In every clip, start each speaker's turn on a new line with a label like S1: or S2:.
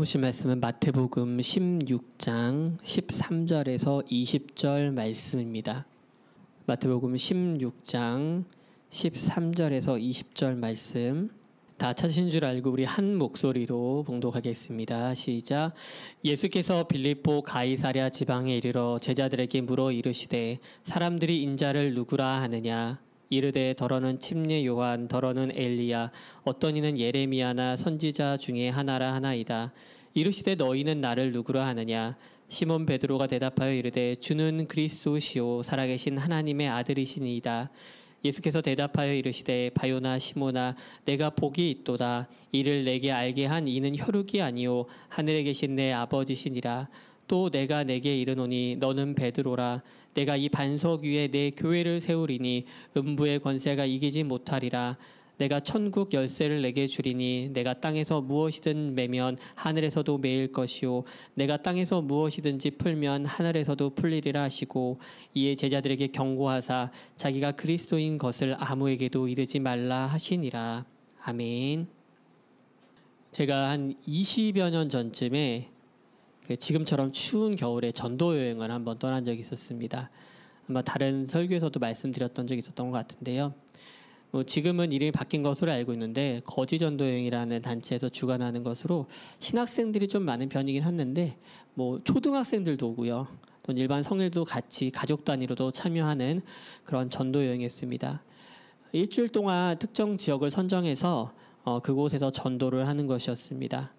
S1: 보실 말씀은 마태복음 16장 13절에서 20절 말씀입니다. 마태복음 16장 13절에서 20절 말씀 다 찾으신 줄 알고 우리 한 목소리로 봉독하겠습니다. 시작. 예수께서 빌립보 가이사랴 지방에 이르러 제자들에게 물어 이르시되 사람들이 인자를 누구라 하느냐? 이르되 더러는 침례 요한, 더러는 엘리야, 어떤 이는 예레미야나 선지자 중에 하나라 하나이다. 이르시되 너희는 나를 누구라 하느냐? 시몬 베드로가 대답하여 이르되 주는 그리스도시요 살아계신 하나님의 아들이시니이다. 예수께서 대답하여 이르시되 바요나 시몬아 내가 복이 있도다. 이를 내게 알게 한 이는 혈육이 아니요 하늘에 계신 내 아버지시니라. 또 내가 내게 이르노니 너는 베드로라. 내가 이 반석 위에 내 교회를 세우리니 음부의 권세가 이기지 못하리라. 내가 천국 열쇠를 내게 주리니 내가 땅에서 무엇이든 매면 하늘에서도 매일 것이요 내가 땅에서 무엇이든지 풀면 하늘에서도 풀리리라 하시고 이에 제자들에게 경고하사 자기가 그리스도인 것을 아무에게도 이르지 말라 하시니라. 아멘. 제가 한 20여 년 전쯤에 지금처럼 추운 겨울에 전도 여행을 한번 떠난 적이 있었습니다. 아마 다른 설교에서도 말씀드렸던 적이 있었던 것 같은데요. 지금은 이름이 바뀐 것으로 알고 있는데 거지 전도 여행이라는 단체에서 주관하는 것으로 신학생들이 좀 많은 편이긴 했는데 초등학생들도 오고요. 또 일반 성인들도 같이 가족 단위로도 참여하는 그런 전도 여행이었습니다. 일주일 동안 특정 지역을 선정해서 그곳에서 전도를 하는 것이었습니다.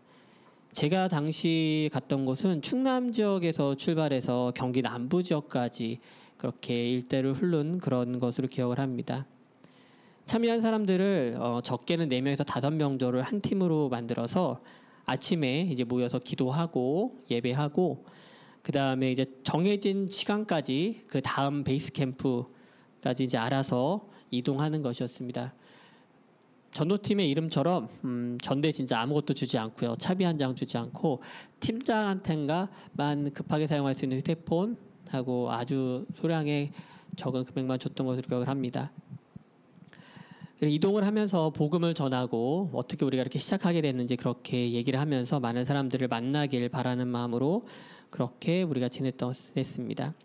S1: 제가 당시 갔던 곳은 충남 지역에서 출발해서 경기 남부 지역까지 그렇게 일대를 흐른 그런 것으로 기억을 합니다. 참여한 사람들을 적게는 4명에서 5명 정도를 한 팀으로 만들어서 아침에 이제 모여서 기도하고 예배하고 그 다음에 이제 정해진 시간까지 그 다음 베이스 캠프까지 이제 알아서 이동하는 것이었습니다. 전도팀의 이름처럼 전대 진짜 아무것도 주지 않고요. 차비 한 장 주지 않고 팀장한테만 급하게 사용할 수 있는 휴대폰하고 아주 소량의 적은 금액만 줬던 것으로 기억을 합니다. 이동을 하면서 복음을 전하고 어떻게 우리가 이렇게 시작하게 됐는지 그렇게 얘기를 하면서 많은 사람들을 만나길 바라는 마음으로 그렇게 우리가 지냈습니다.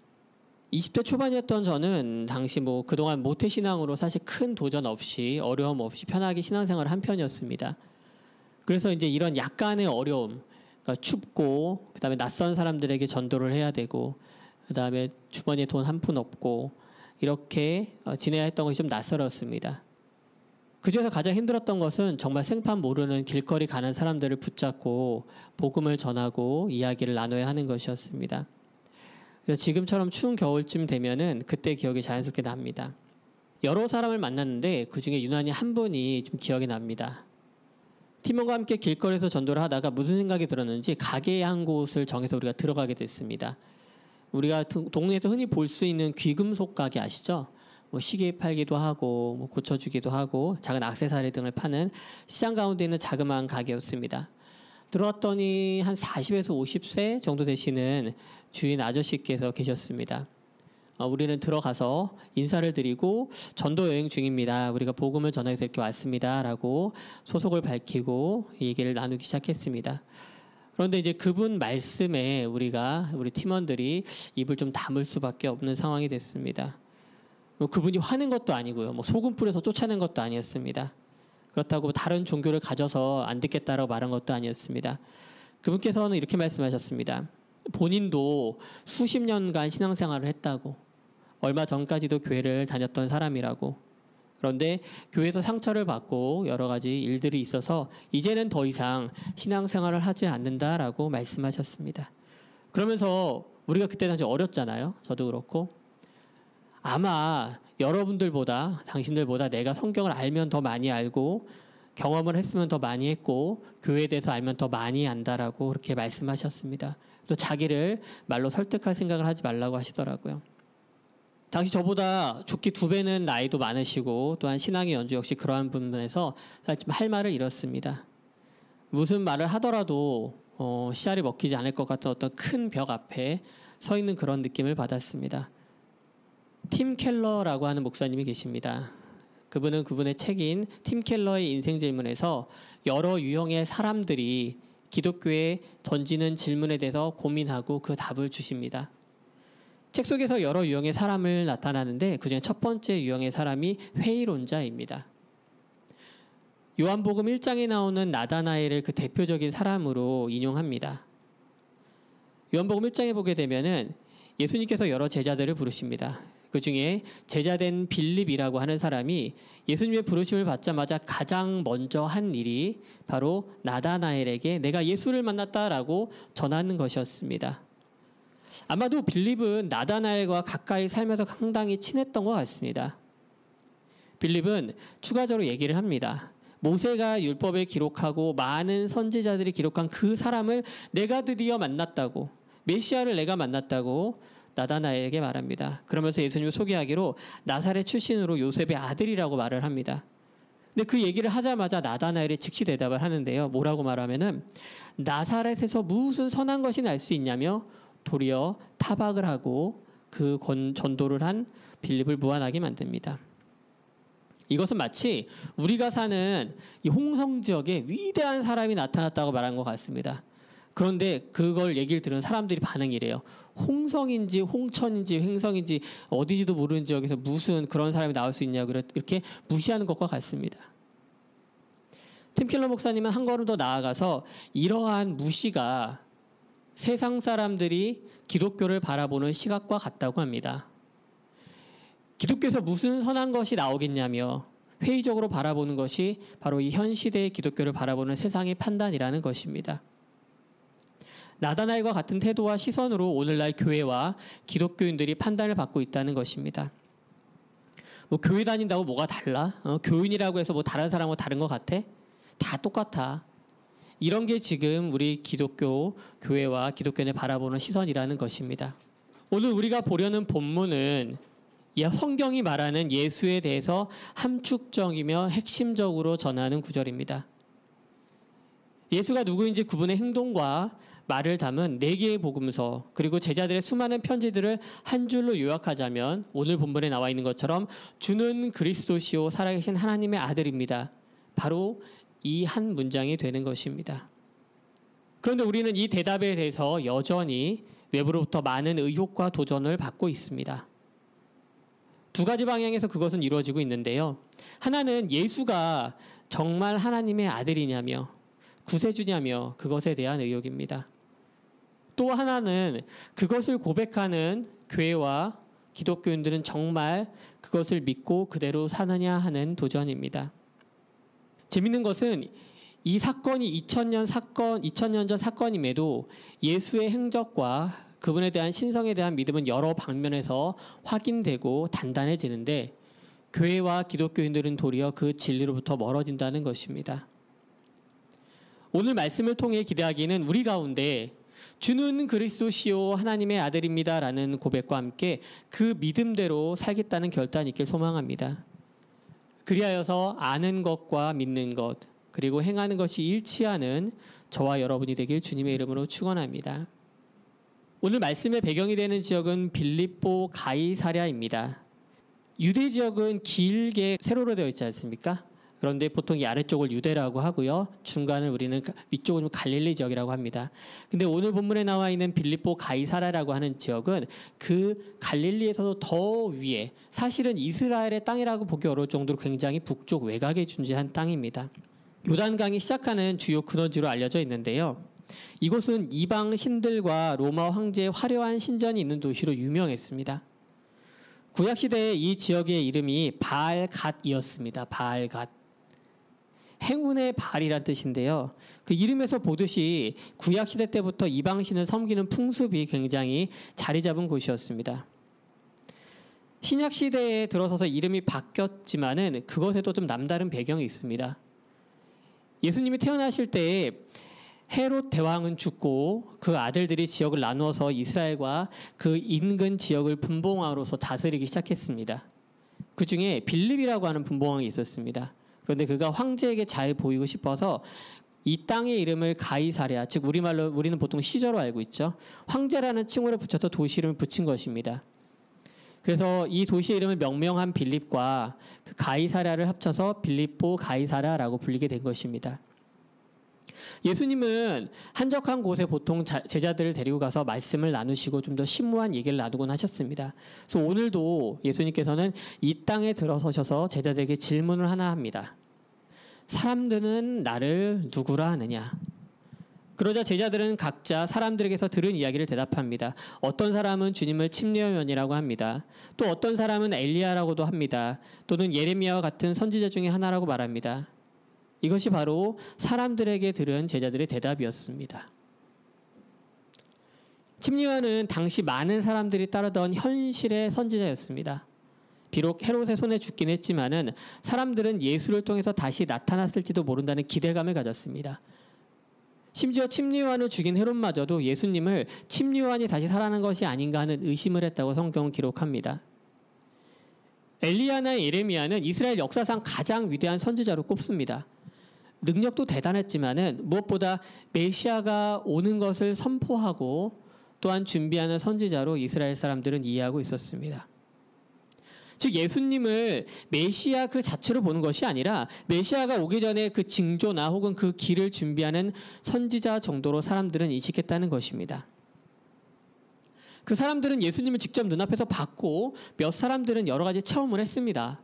S1: 20대 초반이었던 저는 당시 그동안 모태신앙으로 사실 큰 도전 없이 어려움 없이 편하게 신앙생활을 한 편이었습니다. 그래서 이제 이런 약간의 어려움, 그러니까 춥고 그다음에 낯선 사람들에게 전도를 해야 되고 그다음에 주머니에 돈 한 푼 없고 이렇게 지내야 했던 것이 좀 낯설었습니다. 그중에서 가장 힘들었던 것은 정말 생판 모르는 길거리 가는 사람들을 붙잡고 복음을 전하고 이야기를 나눠야 하는 것이었습니다. 그래서 지금처럼 추운 겨울쯤 되면은 그때 기억이 자연스럽게 납니다. 여러 사람을 만났는데 그중에 유난히 한 분이 좀 기억이 납니다. 팀원과 함께 길거리에서 전도를 하다가 무슨 생각이 들었는지 가게 한 곳을 정해서 우리가 들어가게 됐습니다. 우리가 동네에서 흔히 볼 수 있는 귀금속 가게 아시죠? 시계 팔기도 하고 고쳐주기도 하고 작은 액세서리 등을 파는 시장 가운데 있는 자그마한 가게였습니다. 들어왔더니 한 40에서 50세 정도 되시는 주인 아저씨께서 계셨습니다. 우리는 들어가서 인사를 드리고 전도 여행 중입니다. 우리가 복음을 전하기 위해서 이렇게 왔습니다. 라고 소속을 밝히고 얘기를 나누기 시작했습니다. 그런데 이제 그분 말씀에 우리 팀원들이 입을 좀 다물 수밖에 없는 상황이 됐습니다. 그분이 화낸 것도 아니고요. 소금 뿌려서 쫓아낸 것도 아니었습니다. 그렇다고 다른 종교를 가져서 안 듣겠다라고 말한 것도 아니었습니다. 그분께서는 이렇게 말씀하셨습니다. 본인도 수십 년간 신앙생활을 했다고, 얼마 전까지도 교회를 다녔던 사람이라고, 그런데 교회에서 상처를 받고 여러 가지 일들이 있어서 이제는 더 이상 신앙생활을 하지 않는다라고 말씀하셨습니다. 그러면서 우리가 그때 당시 어렸잖아요. 저도 그렇고. 아마 여러분들보다 당신들보다 내가 성경을 알면 더 많이 알고 경험을 했으면 더 많이 했고 교회에 대해서 알면 더 많이 안다라고 그렇게 말씀하셨습니다. 또 자기를 말로 설득할 생각을 하지 말라고 하시더라고요. 당시 저보다 좋게 2배는 나이도 많으시고 또한 신앙의 연주 역시 그러한 부분에서 사실 좀 할 말을 잃었습니다. 무슨 말을 하더라도 씨알이 먹히지 않을 것 같은 어떤 큰 벽 앞에 서 있는 그런 느낌을 받았습니다. 팀 켈러라고 하는 목사님이 계십니다. 그분은 그분의 책인 팀 켈러의 인생 질문에서 여러 유형의 사람들이 기독교에 던지는 질문에 대해서 고민하고 그 답을 주십니다. 책 속에서 여러 유형의 사람을 나타나는데 그중에 첫 번째 유형의 사람이 회의론자입니다. 요한복음 1장에 나오는 나다나엘을 그 대표적인 사람으로 인용합니다. 요한복음 1장에 보게 되면은 예수님께서 여러 제자들을 부르십니다. 그 중에 제자된 빌립이라고 하는 사람이 예수님의 부르심을 받자마자 가장 먼저 한 일이 바로 나다나엘에게 내가 예수를 만났다라고 전하는 것이었습니다. 아마도 빌립은 나다나엘과 가까이 살면서 상당히 친했던 것 같습니다. 빌립은 추가적으로 얘기를 합니다. 모세가 율법에 기록하고 많은 선지자들이 기록한 그 사람을 내가 드디어 만났다고, 메시아를 내가 만났다고 나다나엘에게 말합니다. 그러면서 예수님을 소개하기로 나사렛 출신으로 요셉의 아들이라고 말을 합니다. 근데 그 얘기를 하자마자 나다나엘이 즉시 대답을 하는데요. 뭐라고 말하면은 나사렛에서 무슨 선한 것이 날 수 있냐며 도리어 타박을 하고 그 전도를 한 빌립을 무안하게 만듭니다. 이것은 마치 우리가 사는 이 홍성 지역에 위대한 사람이 나타났다고 말한 것 같습니다. 그런데 그걸 얘기를 들은 사람들이 반응이래요. 홍성인지 홍천인지 횡성인지 어디지도 모르는 지역에서 무슨 그런 사람이 나올 수 있냐고 이렇게 무시하는 것과 같습니다. 팀 켈러 목사님은 한 걸음 더 나아가서 이러한 무시가 세상 사람들이 기독교를 바라보는 시각과 같다고 합니다. 기독교에서 무슨 선한 것이 나오겠냐며 회의적으로 바라보는 것이 바로 이 현 시대의 기독교를 바라보는 세상의 판단이라는 것입니다. 나다나엘과 같은 태도와 시선으로 오늘날 교회와 기독교인들이 판단을 받고 있다는 것입니다. 뭐 교회 다닌다고 뭐가 달라? 교인이라고 해서 뭐 다른 사람하고 다른 것 같아? 다 똑같아. 이런 게 지금 우리 기독교 교회와 기독교인을 바라보는 시선이라는 것입니다. 오늘 우리가 보려는 본문은 성경이 말하는 예수에 대해서 함축적이며 핵심적으로 전하는 구절입니다. 예수가 누구인지 구분의 행동과 말을 담은 4개의 복음서 그리고 제자들의 수많은 편지들을 한 줄로 요약하자면 오늘 본문에 나와 있는 것처럼 주는 그리스도시요 살아계신 하나님의 아들입니다. 바로 이 한 문장이 되는 것입니다. 그런데 우리는 이 대답에 대해서 여전히 외부로부터 많은 의혹과 도전을 받고 있습니다. 두 가지 방향에서 그것은 이루어지고 있는데요. 하나는 예수가 정말 하나님의 아들이냐며 구세주냐며 그것에 대한 의혹입니다. 또 하나는 그것을 고백하는 교회와 기독교인들은 정말 그것을 믿고 그대로 사느냐 하는 도전입니다. 재밌는 것은 이 사건이 2000년 전 사건임에도 예수의 행적과 그분에 대한 신성에 대한 믿음은 여러 방면에서 확인되고 단단해지는데 교회와 기독교인들은 도리어 그 진리로부터 멀어진다는 것입니다. 오늘 말씀을 통해 기대하기는 우리 가운데 주는 그리스도시요 하나님의 아들입니다라는 고백과 함께 그 믿음대로 살겠다는 결단이 있길 소망합니다. 그리하여서 아는 것과 믿는 것 그리고 행하는 것이 일치하는 저와 여러분이 되길 주님의 이름으로 축원합니다. 오늘 말씀의 배경이 되는 지역은 빌립보 가이사랴입니다. 유대 지역은 길게 세로로 되어 있지 않습니까? 그런데 보통 이 아래쪽을 유대라고 하고요. 중간을 우리는 위쪽은 갈릴리 지역이라고 합니다. 근데 오늘 본문에 나와 있는 빌립보 가이사랴라고 하는 지역은 그 갈릴리에서도 더 위에 사실은 이스라엘의 땅이라고 보기 어려울 정도로 굉장히 북쪽 외곽에 존재한 땅입니다. 요단강이 시작하는 주요 근원지로 알려져 있는데요. 이곳은 이방 신들과 로마 황제의 화려한 신전이 있는 도시로 유명했습니다. 구약시대에 이 지역의 이름이 바알갓이었습니다. 바알갓. 행운의 발이란 뜻인데요. 그 이름에서 보듯이 구약시대 때부터 이방신을 섬기는 풍습이 굉장히 자리 잡은 곳이었습니다. 신약시대에 들어서서 이름이 바뀌었지만은 그것에도 좀 남다른 배경이 있습니다. 예수님이 태어나실 때에 헤롯 대왕은 죽고 그 아들들이 지역을 나누어서 이스라엘과 그 인근 지역을 분봉왕으로서 다스리기 시작했습니다. 그 중에 빌립이라고 하는 분봉왕이 있었습니다. 그런데 그가 황제에게 잘 보이고 싶어서 이 땅의 이름을 가이사랴, 즉 우리말로 우리는 보통 시저로 알고 있죠. 황제라는 칭호를 붙여서 도시 이름을 붙인 것입니다. 그래서 이 도시의 이름을 명명한 빌립과 그 가이사랴를 합쳐서 빌립보 가이사랴라고 불리게 된 것입니다. 예수님은 한적한 곳에 보통 제자들을 데리고 가서 말씀을 나누시고 좀 더 심오한 얘기를 나누곤 하셨습니다. 그래서 오늘도 예수님께서는 이 땅에 들어서셔서 제자들에게 질문을 하나 합니다. 사람들은 나를 누구라 하느냐? 그러자 제자들은 각자 사람들에게서 들은 이야기를 대답합니다. 어떤 사람은 주님을 침례요한이라고 합니다. 또 어떤 사람은 엘리야라고도 합니다. 또는 예레미야와 같은 선지자 중에 하나라고 말합니다. 이것이 바로 사람들에게 들은 제자들의 대답이었습니다. 침례요한은 당시 많은 사람들이 따르던 현실의 선지자였습니다. 비록 헤롯의 손에 죽긴 했지만은 사람들은 예수를 통해서 다시 나타났을지도 모른다는 기대감을 가졌습니다. 심지어 침례요한을 죽인 헤롯마저도 예수님을 침례요한이 다시 살아난 것이 아닌가 하는 의심을 했다고 성경은 기록합니다. 엘리야나 예레미야는 이스라엘 역사상 가장 위대한 선지자로 꼽습니다. 능력도 대단했지만은 무엇보다 메시아가 오는 것을 선포하고 또한 준비하는 선지자로 이스라엘 사람들은 이해하고 있었습니다. 즉 예수님을 메시아 그 자체로 보는 것이 아니라 메시아가 오기 전에 그 징조나 혹은 그 길을 준비하는 선지자 정도로 사람들은 인식했다는 것입니다. 그 사람들은 예수님을 직접 눈앞에서 봤고 몇 사람들은 여러 가지 체험을 했습니다.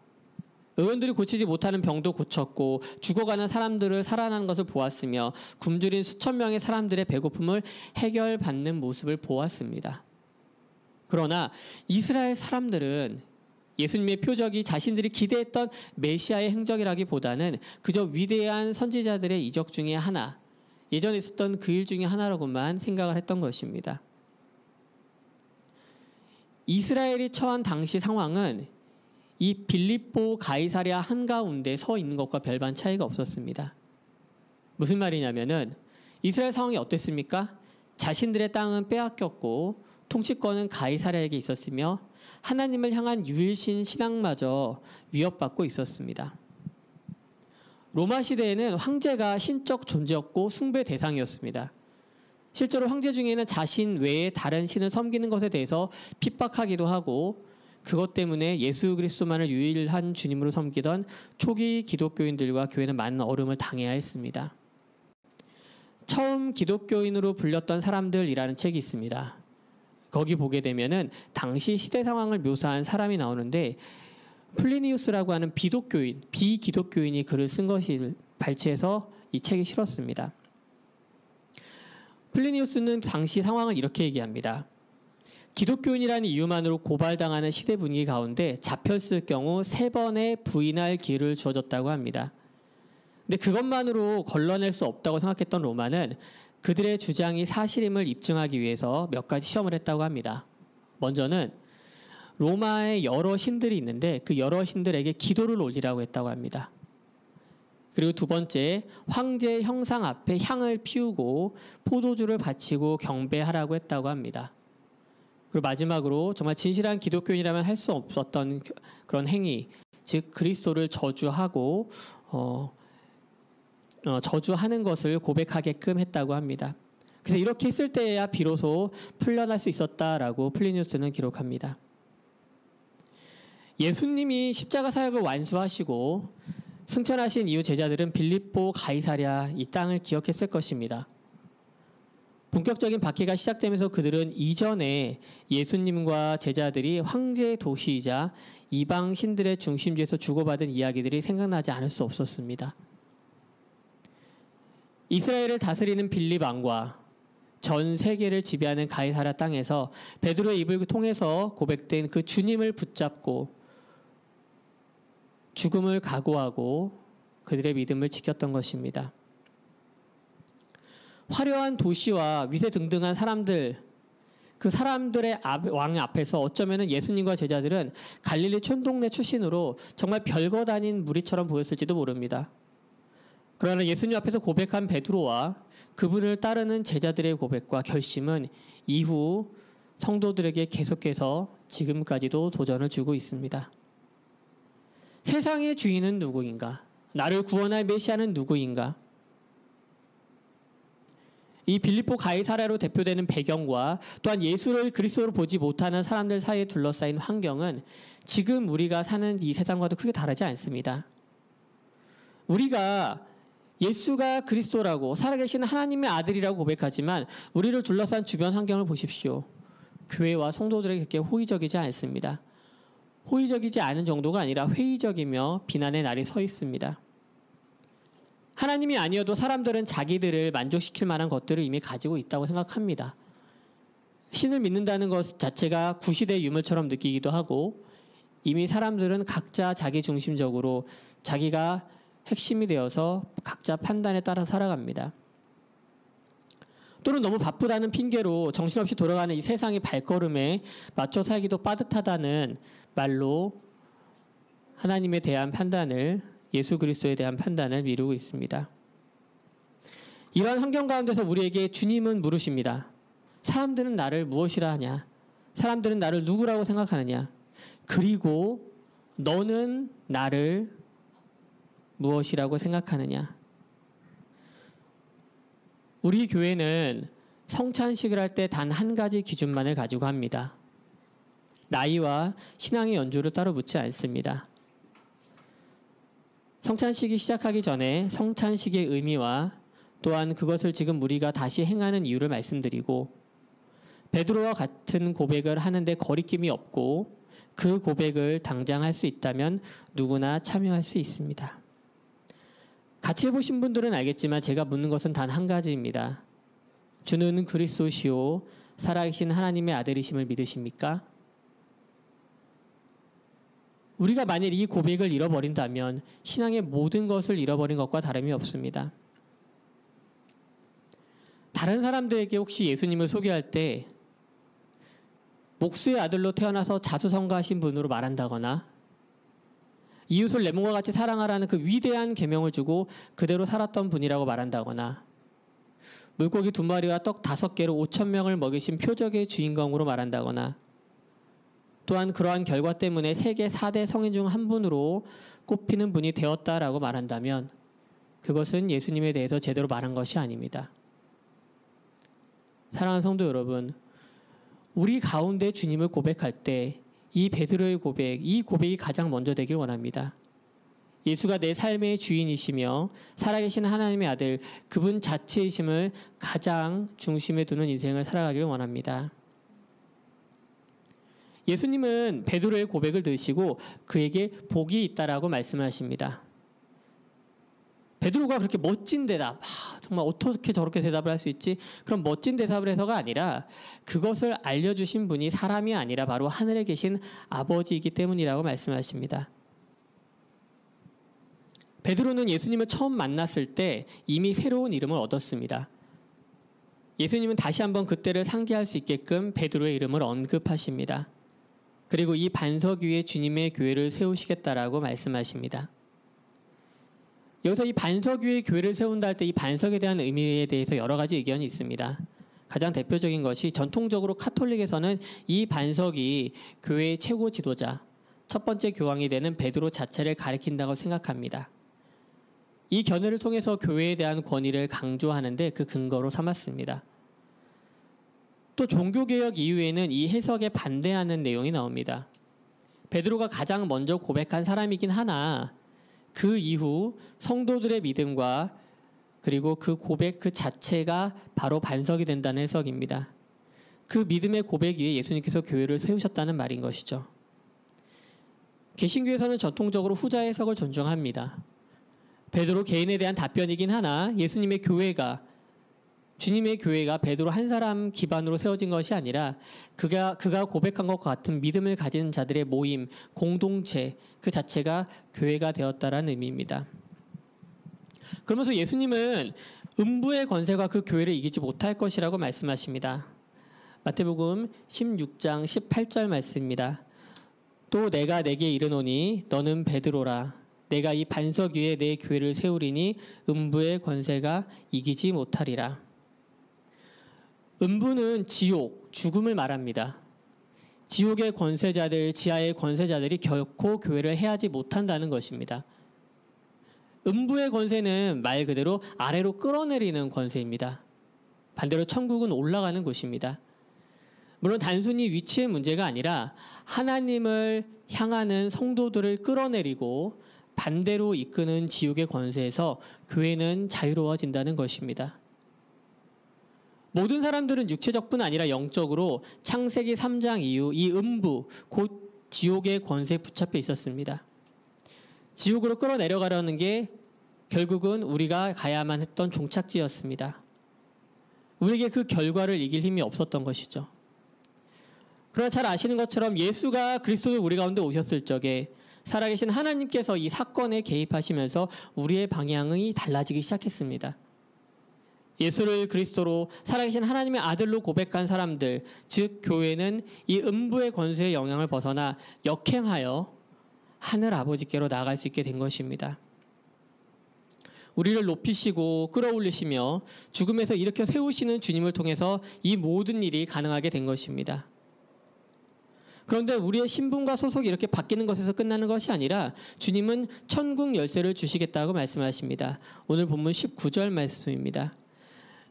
S1: 의원들이 고치지 못하는 병도 고쳤고 죽어가는 사람들을 살아나는 것을 보았으며 굶주린 수천 명의 사람들의 배고픔을 해결받는 모습을 보았습니다. 그러나 이스라엘 사람들은 예수님의 표적이 자신들이 기대했던 메시아의 행적이라기보다는 그저 위대한 선지자들의 이적 중에 하나, 예전에 있었던 그 일 중에 하나라고만 생각을 했던 것입니다. 이스라엘이 처한 당시 상황은 이 빌립보 가이사랴 한가운데 서 있는 것과 별반 차이가 없었습니다. 무슨 말이냐면은 이스라엘 상황이 어땠습니까? 자신들의 땅은 빼앗겼고 통치권은 가이사랴에게 있었으며 하나님을 향한 유일신 신앙마저 위협받고 있었습니다. 로마 시대에는 황제가 신적 존재였고 숭배 대상이었습니다. 실제로 황제 중에는 자신 외에 다른 신을 섬기는 것에 대해서 핍박하기도 하고 그것 때문에 예수 그리스도만을 유일한 주님으로 섬기던 초기 기독교인들과 교회는 많은 어려움을 당해야 했습니다. 처음 기독교인으로 불렸던 사람들이라는 책이 있습니다. 거기 보게 되면은 당시 시대 상황을 묘사한 사람이 나오는데 플리니우스라고 하는 비기독교인이 글을 쓴 것을 발췌해서 이 책이 실었습니다. 플리니우스는 당시 상황을 이렇게 얘기합니다. 기독교인이라는 이유만으로 고발당하는 시대 분위기 가운데 잡혔을 경우 3번의 부인할 기회를 주어졌다고 합니다. 근데 그것만으로 걸러낼 수 없다고 생각했던 로마는 그들의 주장이 사실임을 입증하기 위해서 몇 가지 시험을 했다고 합니다. 먼저는 로마에 여러 신들이 있는데 그 여러 신들에게 기도를 올리라고 했다고 합니다. 그리고 두 번째, 황제 형상 앞에 향을 피우고 포도주를 바치고 경배하라고 했다고 합니다. 그리고 마지막으로 정말 진실한 기독교인이라면 할 수 없었던 그런 행위, 즉 그리스도를 저주하고 저주하는 것을 고백하게끔 했다고 합니다. 그래서 이렇게 했을 때야 비로소 풀려날 수 있었다라고 플리니우스는 기록합니다. 예수님이 십자가 사역을 완수하시고 승천하신 이후 제자들은 빌립보 가이사랴 이 땅을 기억했을 것입니다. 본격적인 박해가 시작되면서 그들은 이전에 예수님과 제자들이 황제의 도시이자 이방 신들의 중심지에서 주고받은 이야기들이 생각나지 않을 수 없었습니다. 이스라엘을 다스리는 빌립 왕과 전 세계를 지배하는 가이사랴 땅에서 베드로의 입을 통해서 고백된 그 주님을 붙잡고 죽음을 각오하고 그들의 믿음을 지켰던 것입니다. 화려한 도시와 위세등등한 사람들, 그 사람들의 왕 앞에서 어쩌면 예수님과 제자들은 갈릴리 촌동네 출신으로 정말 별것 아닌 무리처럼 보였을지도 모릅니다. 그러나 예수님 앞에서 고백한 베드로와 그분을 따르는 제자들의 고백과 결심은 이후 성도들에게 계속해서 지금까지도 도전을 주고 있습니다. 세상의 주인은 누구인가? 나를 구원할 메시아는 누구인가? 이 빌립보 가이사랴로 대표되는 배경과 또한 예수를 그리스도로 보지 못하는 사람들 사이에 둘러싸인 환경은 지금 우리가 사는 이 세상과도 크게 다르지 않습니다. 우리가 예수가 그리스도라고 살아계신 하나님의 아들이라고 고백하지만 우리를 둘러싼 주변 환경을 보십시오. 교회와 성도들에게 그렇게 호의적이지 않습니다. 호의적이지 않은 정도가 아니라 회의적이며 비난의 날이 서 있습니다. 하나님이 아니어도 사람들은 자기들을 만족시킬 만한 것들을 이미 가지고 있다고 생각합니다. 신을 믿는다는 것 자체가 구시대의 유물처럼 느끼기도 하고 이미 사람들은 각자 자기 중심적으로 자기가 핵심이 되어서 각자 판단에 따라 살아갑니다. 또는 너무 바쁘다는 핑계로 정신없이 돌아가는 이 세상의 발걸음에 맞춰 살기도 빠듯하다는 말로 하나님에 대한 판단을, 예수 그리스도에 대한 판단을 미루고 있습니다. 이러한 환경 가운데서 우리에게 주님은 물으십니다. 사람들은 나를 무엇이라 하냐? 사람들은 나를 누구라고 생각하느냐? 그리고 너는 나를 무엇이라고 생각하느냐? 우리 교회는 성찬식을 할 때 단 한 가지 기준만을 가지고 합니다. 나이와 신앙의 연조를 따로 묻지 않습니다. 성찬식이 시작하기 전에 성찬식의 의미와 또한 그것을 지금 우리가 다시 행하는 이유를 말씀드리고 베드로와 같은 고백을 하는데 거리낌이 없고 그 고백을 당장 할 수 있다면 누구나 참여할 수 있습니다. 같이 해보신 분들은 알겠지만 제가 묻는 것은 단 한 가지입니다. 주는 그리스도시요 살아계신 하나님의 아들이심을 믿으십니까? 우리가 만일 이 고백을 잃어버린다면 신앙의 모든 것을 잃어버린 것과 다름이 없습니다. 다른 사람들에게 혹시 예수님을 소개할 때 목수의 아들로 태어나서 자수성가하신 분으로 말한다거나 이웃을 내 몸과 같이 사랑하라는 그 위대한 계명을 주고 그대로 살았던 분이라고 말한다거나 물고기 2마리와 떡 5개로 5,000명을 먹이신 표적의 주인공으로 말한다거나 또한 그러한 결과 때문에 세계 4대 성인 중 한 분으로 꼽히는 분이 되었다라고 말한다면 그것은 예수님에 대해서 제대로 말한 것이 아닙니다. 사랑하는 성도 여러분, 우리 가운데 주님을 고백할 때 이 베드로의 고백, 이 고백이 가장 먼저 되길 원합니다. 예수가 내 삶의 주인이시며 살아계신 하나님의 아들, 그분 자체이심을 가장 중심에 두는 인생을 살아가길 원합니다. 예수님은 베드로의 고백을 들으시고 그에게 복이 있다라고 말씀하십니다. 베드로가 그렇게 멋진 대답, 정말 어떻게 저렇게 대답을 할 수 있지? 그런 멋진 대답을 해서가 아니라 그것을 알려주신 분이 사람이 아니라 바로 하늘에 계신 아버지이기 때문이라고 말씀하십니다. 베드로는 예수님을 처음 만났을 때 이미 새로운 이름을 얻었습니다. 예수님은 다시 한번 그때를 상기할 수 있게끔 베드로의 이름을 언급하십니다. 그리고 이 반석 위에 주님의 교회를 세우시겠다라고 말씀하십니다. 여기서 이 반석 위에 교회를 세운다 할 때 이 반석에 대한 의미에 대해서 여러 가지 의견이 있습니다. 가장 대표적인 것이 전통적으로 카톨릭에서는 이 반석이 교회의 최고 지도자, 첫 번째 교황이 되는 베드로 자체를 가리킨다고 생각합니다. 이 견해를 통해서 교회에 대한 권위를 강조하는데 그 근거로 삼았습니다. 또 종교개혁 이후에는 이 해석에 반대하는 내용이 나옵니다. 베드로가 가장 먼저 고백한 사람이긴 하나 그 이후 성도들의 믿음과 그리고 그 고백 그 자체가 바로 반석이 된다는 해석입니다. 그 믿음의 고백 위에 예수님께서 교회를 세우셨다는 말인 것이죠. 개신교에서는 전통적으로 후자 해석을 존중합니다. 베드로 개인에 대한 답변이긴 하나 예수님의 교회가 주님의 교회가 베드로 한 사람 기반으로 세워진 것이 아니라 그가 고백한 것과 같은 믿음을 가진 자들의 모임, 공동체 그 자체가 교회가 되었다라는 의미입니다. 그러면서 예수님은 음부의 권세가 그 교회를 이기지 못할 것이라고 말씀하십니다. 마태복음 16장 18절 말씀입니다. 또 내가 내게 이르노니 너는 베드로라. 내가 이 반석 위에 내 교회를 세우리니 음부의 권세가 이기지 못하리라. 음부는 지옥, 죽음을 말합니다. 지옥의 권세자들, 지하의 권세자들이 결코 교회를 해하지 못한다는 것입니다. 음부의 권세는 말 그대로 아래로 끌어내리는 권세입니다. 반대로 천국은 올라가는 곳입니다. 물론 단순히 위치의 문제가 아니라 하나님을 향하는 성도들을 끌어내리고 반대로 이끄는 지옥의 권세에서 교회는 자유로워진다는 것입니다. 모든 사람들은 육체적뿐 아니라 영적으로 창세기 3장 이후 이 음부, 곧 지옥의 권세에 붙잡혀 있었습니다. 지옥으로 끌어내려가려는 게 결국은 우리가 가야만 했던 종착지였습니다. 우리에게 그 결과를 이길 힘이 없었던 것이죠. 그러나 잘 아시는 것처럼 예수가 그리스도로 우리 가운데 오셨을 적에 살아계신 하나님께서 이 사건에 개입하시면서 우리의 방향이 달라지기 시작했습니다. 예수를 그리스도로 살아계신 하나님의 아들로 고백한 사람들, 즉 교회는 이 음부의 권세의 영향을 벗어나 역행하여 하늘 아버지께로 나아갈 수 있게 된 것입니다. 우리를 높이시고 끌어올리시며 죽음에서 일으켜 세우시는 주님을 통해서 이 모든 일이 가능하게 된 것입니다. 그런데 우리의 신분과 소속이 이렇게 바뀌는 것에서 끝나는 것이 아니라 주님은 천국 열쇠를 주시겠다고 말씀하십니다. 오늘 본문 19절 말씀입니다.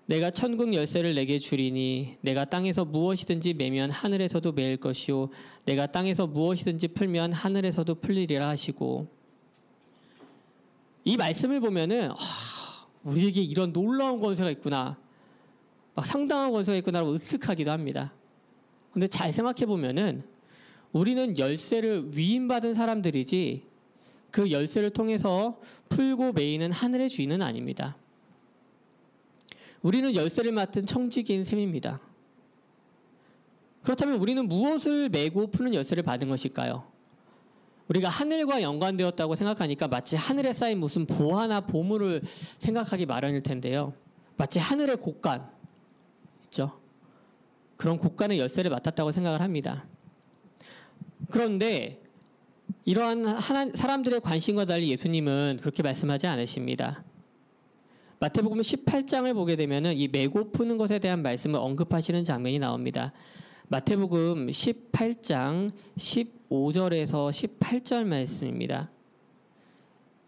S1: 내가 천국 열쇠를 내게 주리니 내가 땅에서 무엇이든지 매면 하늘에서도 매일 것이요 내가 땅에서 무엇이든지 풀면 하늘에서도 풀리리라 하시고, 이 말씀을 보면은 우리에게 이런 놀라운 권세가 있구나, 막 상당한 권세가 있구나라고 으쓱하기도 합니다. 근데 잘 생각해 보면은 우리는 열쇠를 위임받은 사람들이지 그 열쇠를 통해서 풀고 매이는 하늘의 주인은 아닙니다. 우리는 열쇠를 맡은 청지기인 셈입니다. 그렇다면 우리는 무엇을 메고 푸는 열쇠를 받은 것일까요? 우리가 하늘과 연관되었다고 생각하니까 마치 하늘에 쌓인 무슨 보화나 보물을 생각하기 마련일 텐데요. 마치 하늘의 곡간 있죠? 그런 곡간의 열쇠를 맡았다고 생각을 합니다. 그런데 이러한 사람들의 관심과 달리 예수님은 그렇게 말씀하지 않으십니다. 마태복음 18장을 보게 되면 이 메고 푸는 것에 대한 말씀을 언급하시는 장면이 나옵니다. 마태복음 18장 15절에서 18절 말씀입니다.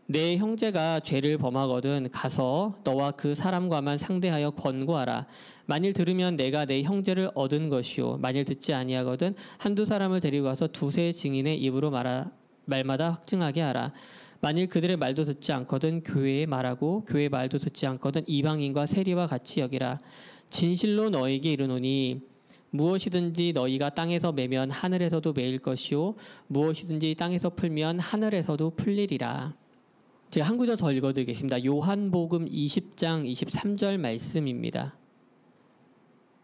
S1: 내 형제가 죄를 범하거든 가서 너와 그 사람과만 상대하여 권고하라. 만일 들으면 내가 내 형제를 얻은 것이요 만일 듣지 아니하거든 한두 사람을 데리고 가서 두세 증인의 입으로 말마다 확증하게 하라. 만일 그들의 말도 듣지 않거든 교회의 말하고 교회의 말도 듣지 않거든 이방인과 세리와 같이 여기라. 진실로 너에게 이르노니 무엇이든지 너희가 땅에서 매면 하늘에서도 매일 것이요 무엇이든지 땅에서 풀면 하늘에서도 풀리리라. 제가 한 구절 더 읽어드리겠습니다. 요한복음 20장 23절 말씀입니다.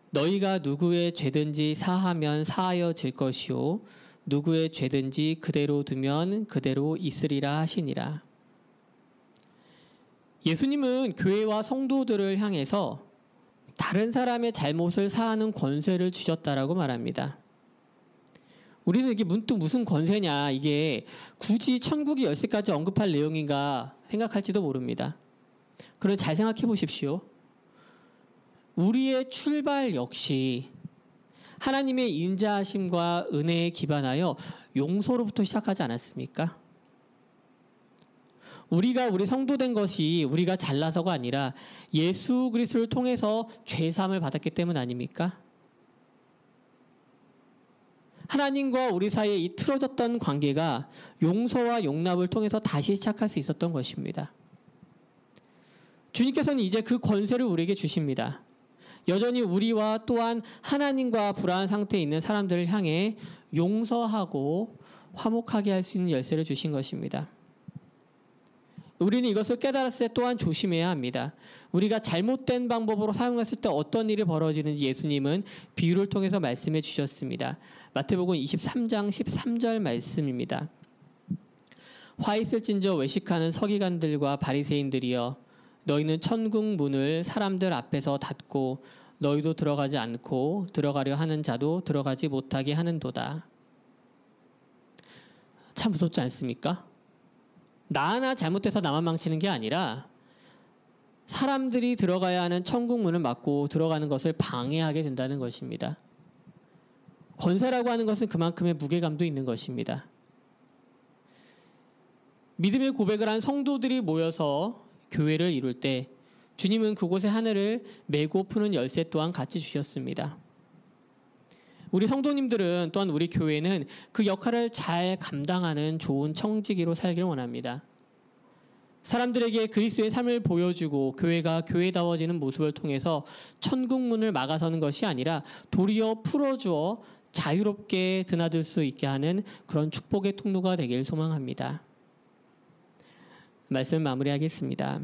S1: 너희가 누구의 죄든지 사하면 사하여질 것이요 누구의 죄든지 그대로 두면 그대로 있으리라 하시니라. 예수님은 교회와 성도들을 향해서 다른 사람의 잘못을 사하는 권세를 주셨다라고 말합니다. 우리는 이게 문득 무슨 권세냐, 이게 굳이 천국의 열쇠까지 언급할 내용인가 생각할지도 모릅니다. 그럼 잘 생각해 보십시오. 우리의 출발 역시 하나님의 인자하심과 은혜에 기반하여 용서로부터 시작하지 않았습니까? 우리가 우리 성도된 것이 우리가 잘나서가 아니라 예수 그리스도를 통해서 죄사함을 받았기 때문 아닙니까? 하나님과 우리 사이에 이 틀어졌던 관계가 용서와 용납을 통해서 다시 시작할 수 있었던 것입니다. 주님께서는 이제 그 권세를 우리에게 주십니다. 여전히 우리와 또한 하나님과 불안한 상태에 있는 사람들을 향해 용서하고 화목하게 할 수 있는 열쇠를 주신 것입니다. 우리는 이것을 깨달았을 때 또한 조심해야 합니다. 우리가 잘못된 방법으로 사용했을 때 어떤 일이 벌어지는지 예수님은 비유를 통해서 말씀해 주셨습니다. 마태복음 23장 13절 말씀입니다. 화 있을진저 외식하는 서기관들과 바리새인들이여 너희는 천국 문을 사람들 앞에서 닫고 너희도 들어가지 않고 들어가려 하는 자도 들어가지 못하게 하는도다. 참 무섭지 않습니까? 나 하나 잘못해서 나만 망치는 게 아니라 사람들이 들어가야 하는 천국 문을 막고 들어가는 것을 방해하게 된다는 것입니다. 권세라고 하는 것은 그만큼의 무게감도 있는 것입니다. 믿음의 고백을 한 성도들이 모여서 교회를 이룰 때 주님은 그곳의 하늘을 메고 푸는 열쇠 또한 같이 주셨습니다. 우리 성도님들은 또한 우리 교회는 그 역할을 잘 감당하는 좋은 청지기로 살기를 원합니다. 사람들에게 그리스도의 삶을 보여주고 교회가 교회다워지는 모습을 통해서 천국문을 막아서는 것이 아니라 도리어 풀어주어 자유롭게 드나들 수 있게 하는 그런 축복의 통로가 되길 소망합니다. 말씀 마무리하겠습니다.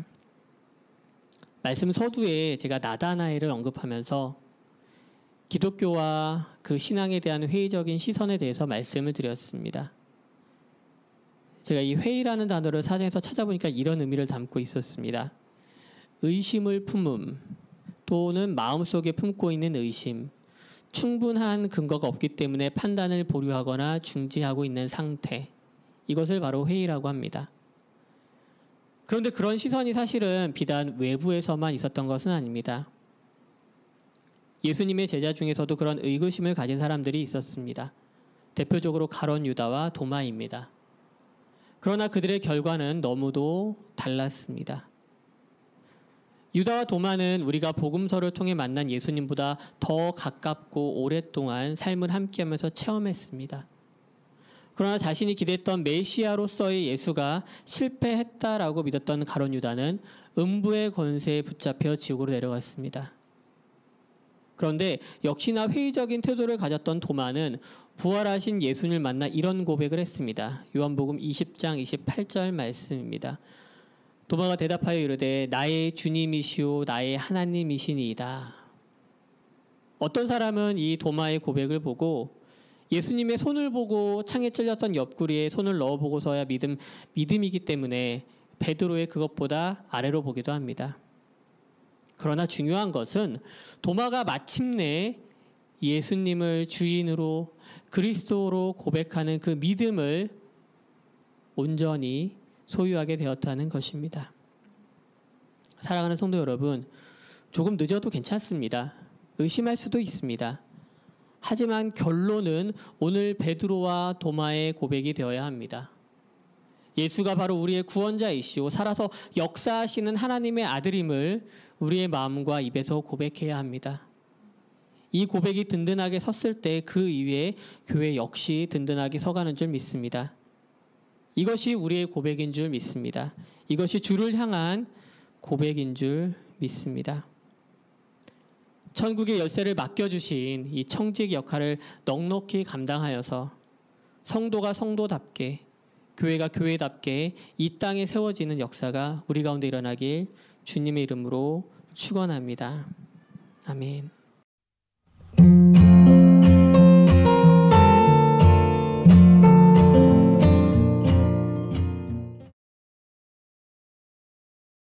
S1: 말씀 서두에 제가 나다나엘을 언급하면서 기독교와 그 신앙에 대한 회의적인 시선에 대해서 말씀을 드렸습니다. 제가 이 회의라는 단어를 사전에서 찾아보니까 이런 의미를 담고 있었습니다. 의심을 품음 또는 마음속에 품고 있는 의심, 충분한 근거가 없기 때문에 판단을 보류하거나 중지하고 있는 상태, 이것을 바로 회의라고 합니다. 그런데 그런 시선이 사실은 비단 외부에서만 있었던 것은 아닙니다. 예수님의 제자 중에서도 그런 의구심을 가진 사람들이 있었습니다. 대표적으로 가룟 유다와 도마입니다. 그러나 그들의 결과는 너무도 달랐습니다. 유다와 도마는 우리가 복음서를 통해 만난 예수님보다 더 가깝고 오랫동안 삶을 함께하면서 체험했습니다. 그러나 자신이 기대했던 메시아로서의 예수가 실패했다라고 믿었던 가룟 유다는 음부의 권세에 붙잡혀 지옥으로 내려갔습니다. 그런데 역시나 회의적인 태도를 가졌던 도마는 부활하신 예수님을 만나 이런 고백을 했습니다. 요한복음 20장 28절 말씀입니다. 도마가 대답하여 이르되 나의 주님이시오 나의 하나님이시니이다. 어떤 사람은 이 도마의 고백을 보고 예수님의 손을 보고 창에 찔렸던 옆구리에 손을 넣어보고서야 믿음이기 때문에 베드로의 그것보다 아래로 보기도 합니다. 그러나 중요한 것은 도마가 마침내 예수님을 주인으로 그리스도로 고백하는 그 믿음을 온전히 소유하게 되었다는 것입니다. 사랑하는 성도 여러분, 조금 늦어도 괜찮습니다. 의심할 수도 있습니다. 하지만 결론은 오늘 베드로와 도마의 고백이 되어야 합니다. 예수가 바로 우리의 구원자이시오 살아서 역사하시는 하나님의 아들임을 우리의 마음과 입에서 고백해야 합니다. 이 고백이 든든하게 섰을 때 그 이후에 교회 역시 든든하게 서가는 줄 믿습니다. 이것이 우리의 고백인 줄 믿습니다. 이것이 주를 향한 고백인 줄 믿습니다. 천국의 열쇠를 맡겨주신 이 청지기 역할을 넉넉히 감당하여서 성도가 성도답게 교회가 교회답게 이 땅에 세워지는 역사가 우리 가운데 일어나길 주님의 이름으로 축원합니다. 아멘.